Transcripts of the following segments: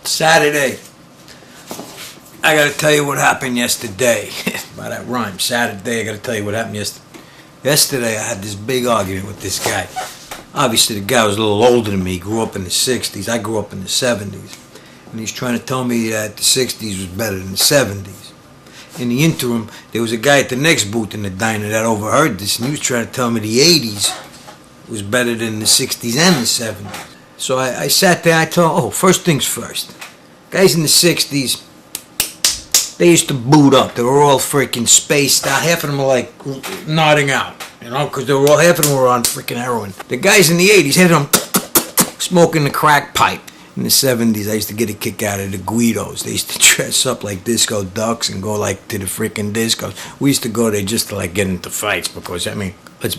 Saturday. I gotta tell you what happened yesterday. By that rhyme, Saturday, I gotta tell you what happened yesterday. Yesterday, I had this big argument with this guy. Obviously, the guy was a little older than me. He grew up in the 60s. I grew up in the 70s. And he's trying to tell me that the 60s was better than the 70s. In the interim, there was a guy at the next booth in the diner that overheard this, and he was trying to tell me the 80s was better than the 60s and the 70s. So I sat there, I told, first things first. Guys in the 60s, they used to boot up. They were all freaking spaced out. Half of them were like nodding out, because half of them were on freaking heroin. The guys in the 80s, half of them smoking the crack pipe. In the 70s, I used to get a kick out of the Guidos. They used to dress up like disco ducks and go like to the freaking discos. We used to go there just to like get into fights because,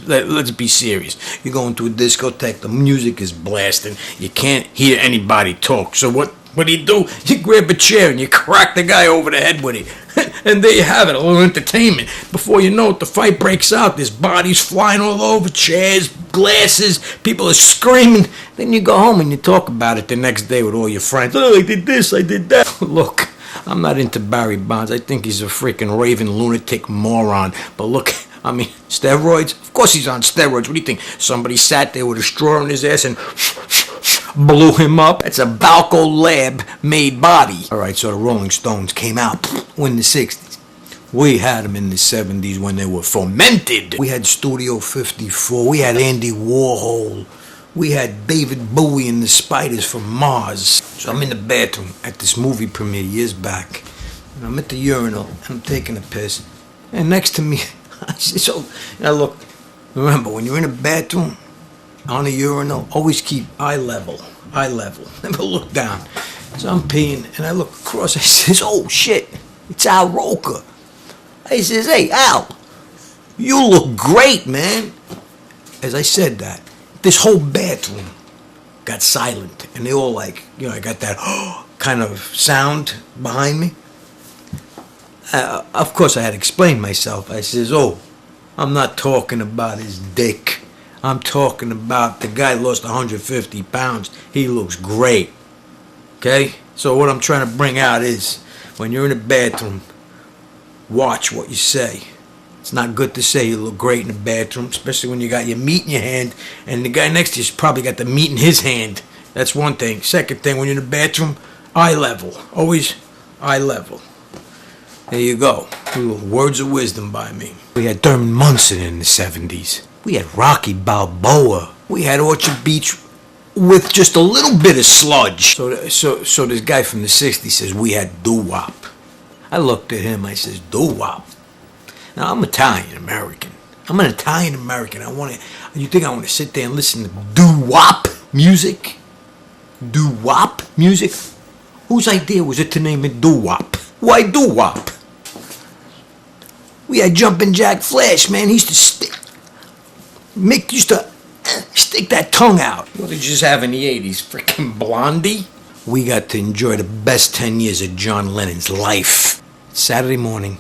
let's be serious. You go into a discotheque, the music is blasting. You can't hear anybody talk. So what do? You grab a chair and you crack the guy over the head with it. And there you have it, a little entertainment. Before you know it, the fight breaks out. There's bodies flying all over, chairs, glasses, people are screaming. Then you go home and you talk about it the next day with all your friends. Oh, I did this, I did that. Look, I'm not into Barry Bonds. I think he's a freaking raving lunatic moron. But look, steroids? Of course he's on steroids. What do you think? Somebody sat there with a straw in his ass and blew him up? It's a Balco Lab-made body. All right, so the Rolling Stones came out in the 60s. We had them in the 70s when they were fermented. We had Studio 54. We had Andy Warhol. We had David Bowie and the Spiders from Mars. So I'm in the bathroom at this movie premiere years back. And I'm at the urinal and I'm taking a piss. And next to me, look, remember, when you're in a bathroom, on a urinal, always keep eye level. Never look down. So I'm peeing, and I look across. I says, "Oh shit, it's Al Roker." I says, "Hey Al, you look great, man." As I said that, this whole bathroom got silent, and they all like, I got that kind of sound behind me. Of course, I had to explain myself. I says, "Oh, I'm not talking about his dick. I'm talking about the guy lost 150 pounds. He looks great." Okay? So what I'm trying to bring out is, when you're in a bathroom, watch what you say. It's not good to say you look great in the bathroom, especially when you got your meat in your hand, and the guy next to you's probably got the meat in his hand. That's one thing. Second thing, when you're in the bathroom, eye level. Always eye level. There you go. Little words of wisdom by me. We had Thurman Munson in the 70s. We had Rocky Balboa. We had Orchard Beach with just a little bit of sludge. So this guy from the 60s says we had doo-wop. I looked at him, I says, doo-wop? Now, I'm Italian-American. I'm an Italian-American. You think I want to sit there and listen to doo-wop music? Doo-wop music? Whose idea was it to name it doo-wop? Why doo-wop? We had Jumpin' Jack Flash, man. He used to stick that tongue out. What did you just have in the 80s? Freaking Blondie? We got to enjoy the best 10 years of John Lennon's life. Saturday morning,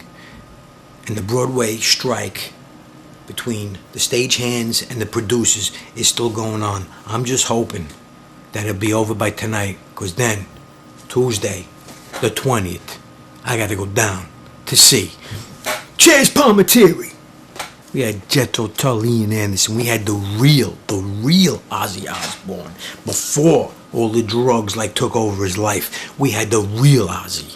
and the Broadway strike between the stagehands and the producers is still going on. I'm just hoping that it'll be over by tonight, because then, Tuesday, the 20th, I got to go down to see Chaz Palminteri. We had Jethro Tull, Ian Anderson. We had the real Ozzy Osbourne. Before all the drugs took over his life, we had the real Ozzy.